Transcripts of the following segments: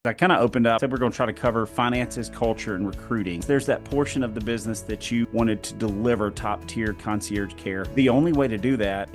I kind of opened up, said we're going to try to cover finances, culture, and recruiting. There's that portion of the business that you wanted to deliver top tier concierge care. The only way to do that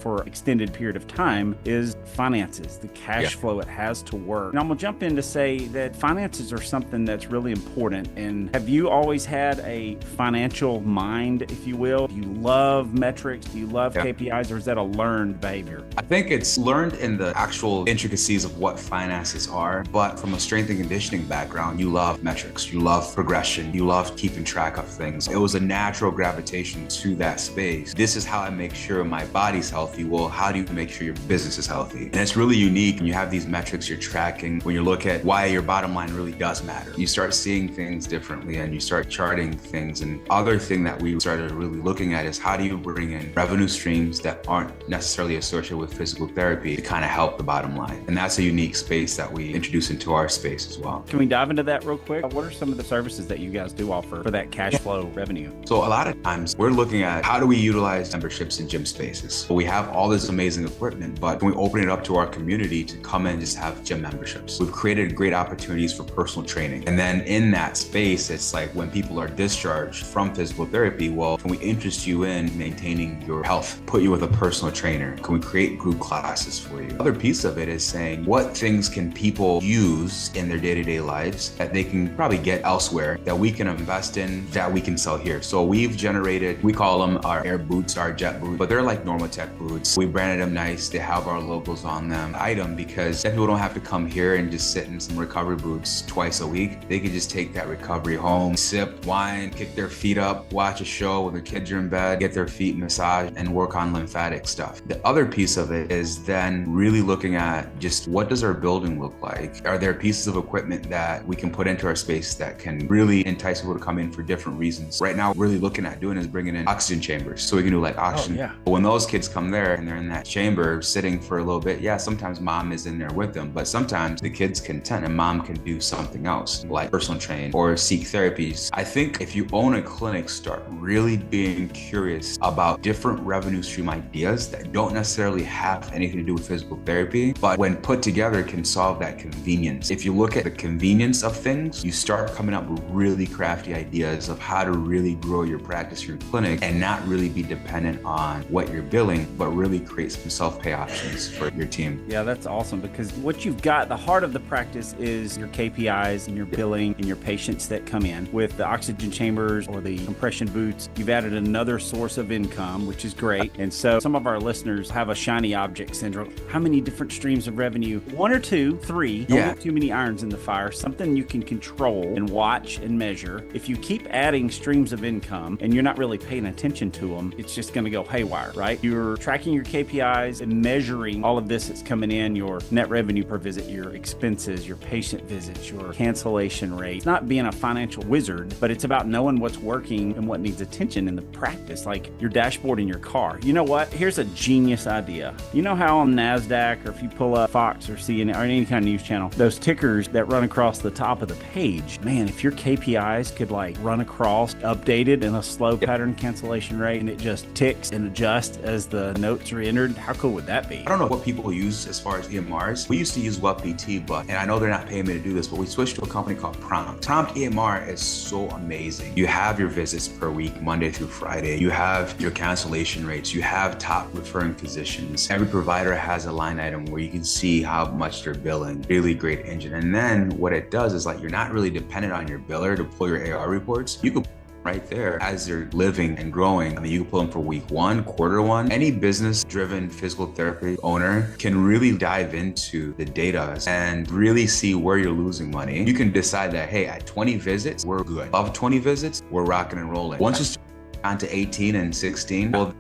for an extended period of time is finances, the cash flow it has to work. And I'm going to jump in to say that finances are something that's really important. And have you always had a financial mind, if you will? Do you love metrics? Do you love KPIs, or is that a learned behavior? I think it's learned in the actual intricacies of what finances are, but from a strength and conditioning background, you love metrics, you love progression, you love keeping track of things. It was a natural gravitation to that space. This is how I make sure my body's healthy. Well, how do you make sure your business is healthy? And it's really unique when you have these metrics you're tracking, when you look at why your bottom line really does matter. You start seeing things differently and you start charting things. And other thing that we started really looking at is how do you bring in revenue streams that aren't necessarily associated with physical therapy to kind of help the bottom line. And that's a unique space that we introduce into our space as well. Can we dive into that real quick? What are some of the services that you guys do offer for that cash flow revenue? So a lot of times we're looking at how do we utilize memberships in gym spaces? So we have all this amazing equipment, but can we open it up to our community to come in and just have gym memberships? We've created great opportunities for personal training. And then in that space, it's like when people are discharged from physical therapy, well, can we interest you in maintaining your health? Put you with a personal trainer? Can we create group classes for you? Other piece of it is saying, what things can people use in their day-to-day lives that they can probably get elsewhere that we can invest in, that we can sell here? So we've generated, we call them our air boots, our jet boots, but they're like normal tech boots. We branded them nice. They have our logos on them. Item because people don't have to come here and just sit in some recovery boots twice a week. They can just take that recovery home, sip wine, kick their feet up, watch a show when their kids are in bed, get their feet massaged, and work on lymphatic stuff. The other piece of it is then really looking at just what does our building look like? Are there pieces of equipment that we can put into our space that can really entice people to come in for different reasons? Right now, we're really looking at doing is bringing in oxygen chambers. So we can do like oxygen. But when those kids come there and they're in that chamber sitting for a little bit, sometimes mom is in there with them, but sometimes the kids can tend and mom can do something else like personal train or seek therapies. I think if you own a clinic, start really being curious about different revenue stream ideas that don't necessarily have anything to do with physical therapy, but when put together can solve that convenience. If you look at the convenience of things, you start coming up with really crafty ideas of how to really grow your practice, your clinic, and not really be dependent on what you're billing, but really create some self-pay options for your team. Yeah, that's awesome, because what you've got, the heart of the practice is your KPIs and your billing and your patients that come in. With the oxygen chambers or the compression boots, you've added another source of income, which is great. And so some of our listeners have a shiny object syndrome. How many different streams of revenue? One or two, three, don't get too many irons in the fire, something you can control and watch and measure. If you keep adding streams of income and you're not really paying attention to them, it's just going to go haywire, right? You're tracking your KPIs and measuring all of this that's coming in, your net revenue per visit, your expenses, your patient visits, your cancellation rate. It's not being a financial wizard, but it's about knowing what's working and what needs attention in the practice, like your dashboard in your car. You know what? Here's a genius idea. You know how on NASDAQ, or if you pull up Fox or CNN or any kind of news channel, those tickers that run across the top of the page, man, if your KPIs could like run across, updated in a slow pattern cancellation rate, and it just ticks and adjusts as the notes are entered, how cool would that be? I don't know what people use as far as EMRs. We used to use WebPT, and I know they're not paying me to do this, but we switched to a company called Prompt. Prompt EMR is so amazing. You have your visits per week, Monday through Friday. You have your cancellation rates. You have top referring physicians. Every provider has a line item where you can see how much they're billing. Really great engine. And then what it does is like, you're not really dependent on your biller to pull your AR reports. You can right there as they're living and growing. I mean, you can pull them for week one, quarter one. Any business-driven physical therapy owner can really dive into the data and really see where you're losing money. You can decide that, hey, at 20 visits, we're good. Above 20 visits, we're rocking and rolling. Once you start on to 18 and 16, well,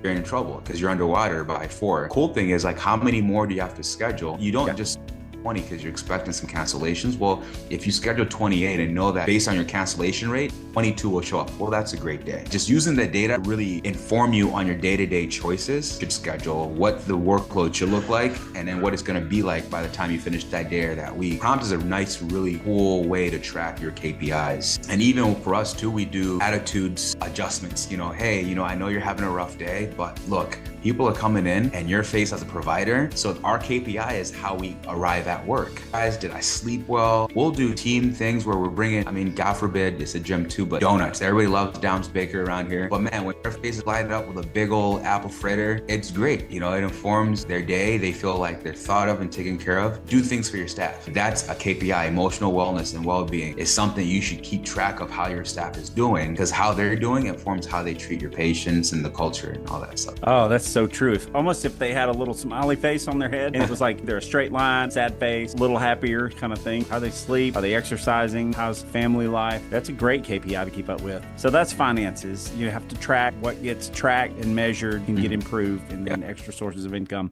you're in trouble because you're underwater by 4. Cool thing is like, how many more do you have to schedule? You don't just 20 because you're expecting some cancellations. Well, if you schedule 28 and know that based on your cancellation rate, 22 will show up, well, that's a great day. Just using the data to really inform you on your day-to-day choices, should schedule, what the workload should look like, and then what it's gonna be like by the time you finish that day or that week. Prompt is a nice, really cool way to track your KPIs. And even for us too, we do attitudes adjustments. Hey, I know you're having a rough day, but look, People are coming in and your face as a provider. So our KPI is how we arrive at work. Guys, did I sleep well? We'll do team things where we're bringing, God forbid, it's a gym too, but donuts. Everybody loves Dom's Bakery around here. But man, when their face is lighted up with a big old apple fritter, it's great. It informs their day. They feel like they're thought of and taken care of. Do things for your staff. That's a KPI. Emotional wellness and well-being is something you should keep track of how your staff is doing, because how they're doing informs how they treat your patients and the culture and all that stuff. Oh, that's so true. If they had a little smiley face on their head and it was like they're a straight line, sad face, a little happier kind of thing. How they sleep, are they exercising, how's family life? That's a great KPI to keep up with. So that's finances. You have to track what gets tracked and measured and get improved, and then extra sources of income.